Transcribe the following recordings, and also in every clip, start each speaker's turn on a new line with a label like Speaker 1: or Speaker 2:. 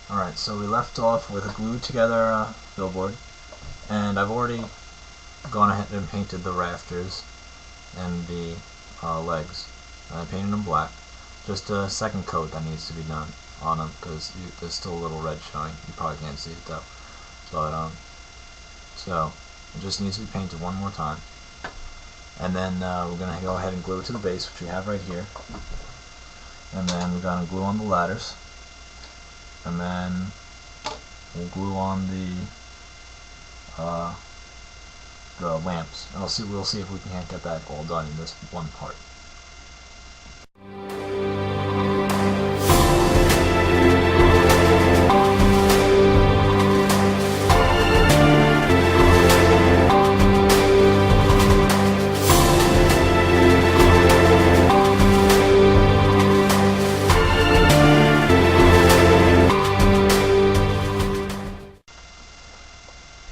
Speaker 1: Alright, so we left off with a glued together billboard, and I've already gone ahead and painted the rafters and the legs. I painted them black. Just a second coat that needs to be done on them because there's still a little red showing. You probably can't see it though. But so it just needs to be painted one more time, and then we're gonna go ahead and glue it to the base, which we have right here, and then we're gonna glue on the ladders, and then we'll glue on the lamps, and we'll see if we can't get that all done in this one part.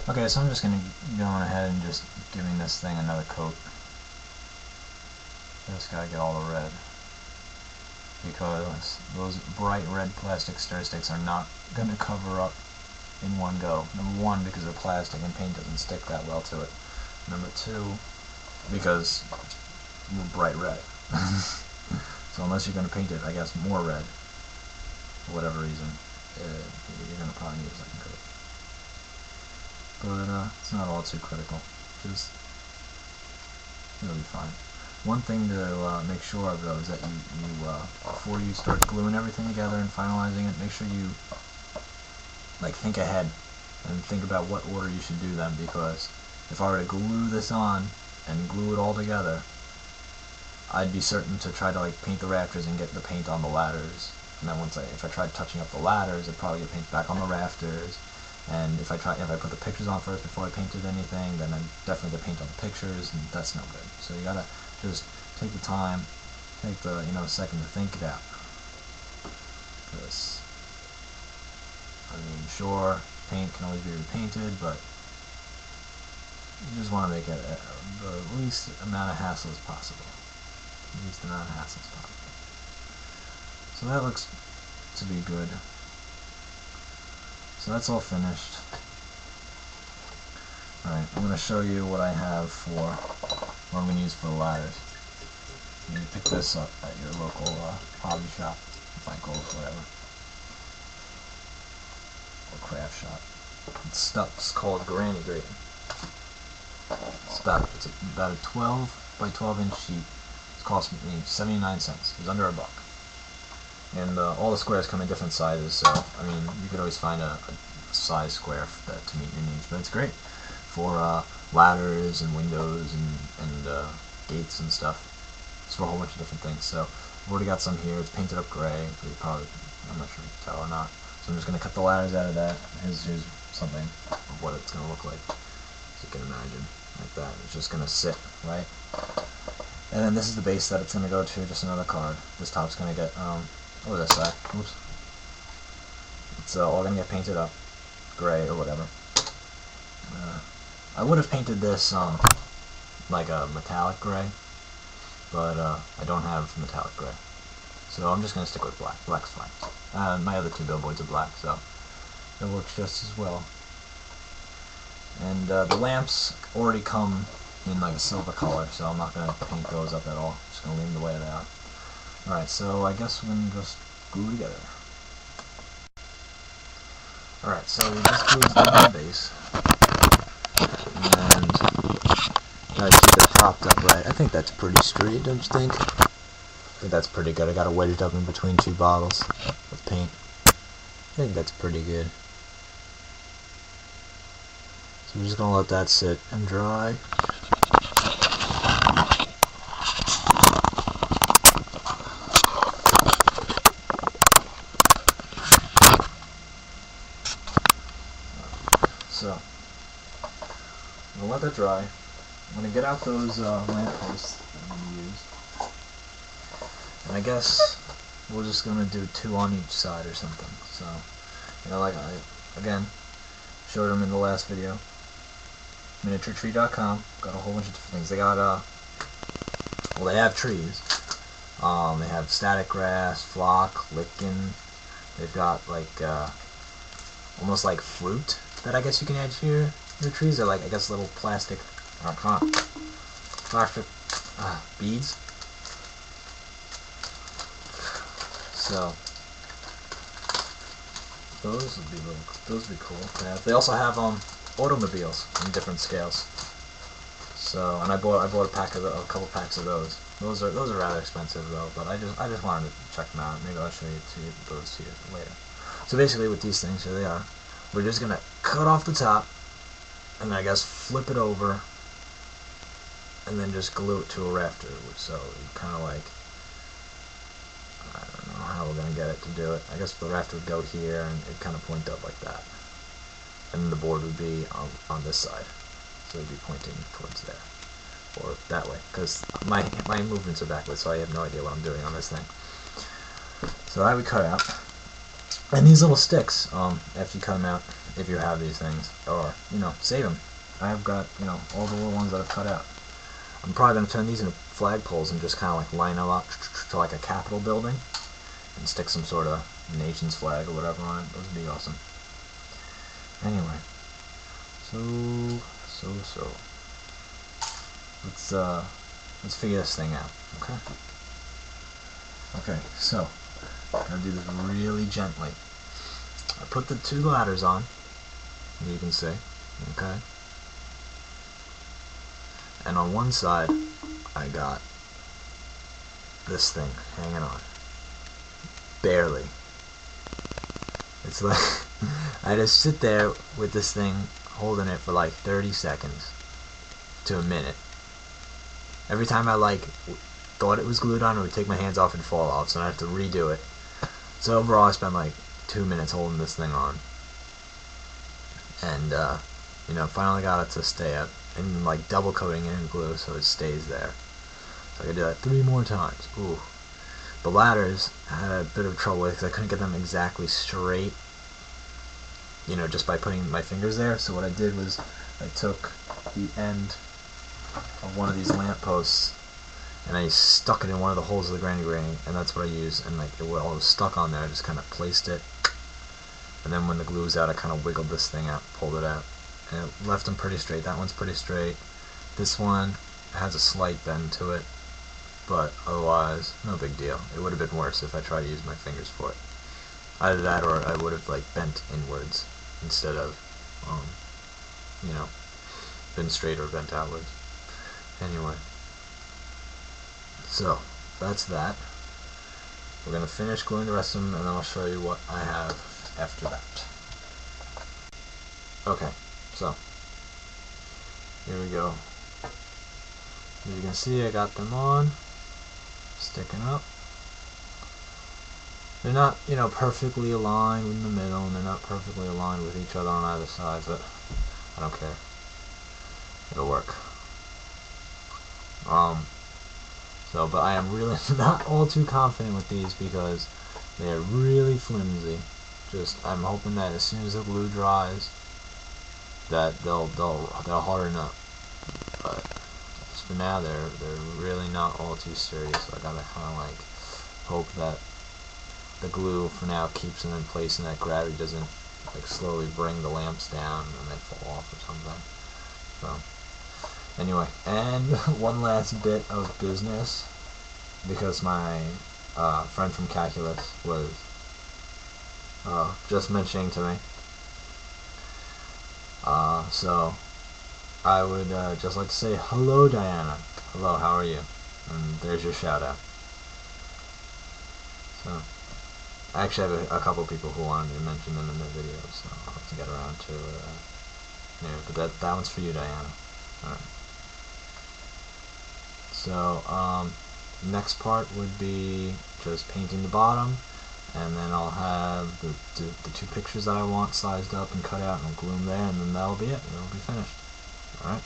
Speaker 1: Okay, so I'm just going to go ahead and just giving this thing another coat. Just gotta get all the red, because those bright red plastic stir sticks are not going to cover up in one go. Number one, because they're plastic and paint doesn't stick that well to it. Number two, because they're bright red. So unless you're going to paint it, I guess, more red, for whatever reason, you're going to probably need a second coat. But it's not all too critical. Just it'll be fine. One thing to make sure of though is that you before you start gluing everything together and finalizing it, make sure you think ahead and think about what order you should do them, because if I were to glue this on and glue it all together, I'd be certain to try to paint the rafters and get the paint on the ladders, and then if I tried touching up the ladders, it'd probably get paint back on the rafters. And if I put the pictures on first before I painted anything, then I'd definitely get paint on the pictures, and that's no good. So you gotta just take the time, take the second to think it out. Because I mean, sure, paint can always be repainted, but you just want to make it the least amount of hassle as possible. So that looks to be good. So that's all finished. Alright, I'm going to show you what I have for what I'm going to use for the ladders. You can pick this up at your local hobby shop, Michael's, whatever, or craft shop. It's called Granny Grating. It's about a 12 by 12 inch sheet. It's cost me 79 cents. It's under $1. And all the squares come in different sizes, so I mean, you could always find a size square to meet your needs. But it's great for ladders and windows and gates and stuff. It's for a whole bunch of different things. So I've already got some here. It's painted up gray. So I'm not sure if you can tell or not. So I'm just going to cut the ladders out of that. Here's something of what it's going to look like, as you can imagine, like that. It's just going to sit, right? And then this is the base that it's going to go to, just another card. This top's going to get, what was I say? Oops. It's all going to get painted up, gray or whatever. I would have painted this like a metallic gray, but I don't have metallic gray. So I'm just going to stick with black. Black's fine. My other two billboards are black, so it works just as well. And the lamps already come in like a silver color, so I'm not going to paint those up at all. Just going to leave them the way they are. Alright, so I guess we can just glue together. Alright, so we just glued the base. And gotta keep it propped up right. I think that's pretty straight, don't you think? I think that's pretty good. I gotta wedge it up in between two bottles of paint. I think that's pretty good. So we're just gonna let that sit and dry. So, I'm going to let that dry. I'm going to get out those lamp posts that I'm going to use. And I guess we're just going to do 2 on each side or something. So, like I, again, showed them in the last video. MiniatureTree.com. Got a whole bunch of different things. They got, well, they have trees. They have static grass, flock, lichen. They've got, almost like fruit that I guess you can add to your trees. They're like, I guess, little plastic, plastic beads. So those would be cool. Yeah, they also have automobiles in different scales. So, and I bought a couple packs of those. Those are rather expensive though, but I just wanted to check them out. Maybe I'll show you those to you later. So basically, with these things, here they are. We're just gonna cut off the top, and I guess flip it over, and then just glue it to a rafter. So kind of like, I don't know how we're gonna get it to do it. I guess the rafter would go here, and it kind of point up like that, and the board would be on this side. So it'd be pointing towards there, or that way, because my movements are backwards, so I have no idea what I'm doing on this thing. So that we cut out, and these little sticks, after you cut them out, if you have these things, or save them. I've got all the little ones that I've cut out. I'm probably gonna turn these into flagpoles and just kind of like line them up to like a Capitol building, and stick some sort of nation's flag or whatever on it. Those would be awesome. Anyway, so let's figure this thing out. Okay, so I'm gonna do this really gently. I put the two ladders on, as you can see. Okay, and on one side I got this thing hanging on, barely. It's like I just sit there with this thing holding it for like 30 seconds to a minute. Every time I thought it was glued on, I would take my hands off and fall off, so I have to redo it. So overall I spent like 2 minutes holding this thing on, and finally got it to stay up, and like double coating it in glue so it stays there. So I could do that 3 more times. Ooh. The ladders I had a bit of trouble with because I couldn't get them exactly straight, just by putting my fingers there. So what I did was I took the end of one of these lamp posts and I stuck it in one of the holes of the granny grating, and that's what I used. And like it was stuck on there, I just kind of placed it, and then when the glue was out, I kind of wiggled this thing out, pulled it out, and it left them pretty straight. That one's pretty straight. This one has a slight bend to it, but otherwise, no big deal. It would have been worse if I tried to use my fingers for it. Either that, or I would have bent inwards instead of, been straight or bent outwards. Anyway, so that's that. We're gonna finish gluing the rest of them, and then I'll show you what I have after that. Okay, so here we go. As you can see, I got them on, sticking up. They're not, perfectly aligned in the middle, and they're not perfectly aligned with each other on either side, but I don't care. It'll work. But I am really not all too confident with these because they're really flimsy. I'm hoping that as soon as the glue dries, that they'll harden up. But just for now, they're really not all too sturdy. So I gotta kind of hope that the glue for now keeps them in place, and that gravity doesn't slowly bring the lamps down and they fall off or something. So anyway, and one last bit of business, because my friend from Calculus was just mentioning to me. So I would just like to say hello, Diana. Hello, how are you? And there's your shout out. So I actually have a couple people who wanted me to mention them in their videos, so I'll have to get around to but that one's for you, Diana. Alright. So next part would be just painting the bottom, and then I'll have the 2 pictures that I want sized up and cut out, and I'll glue them there, and then that'll be it. It'll be finished. Alright.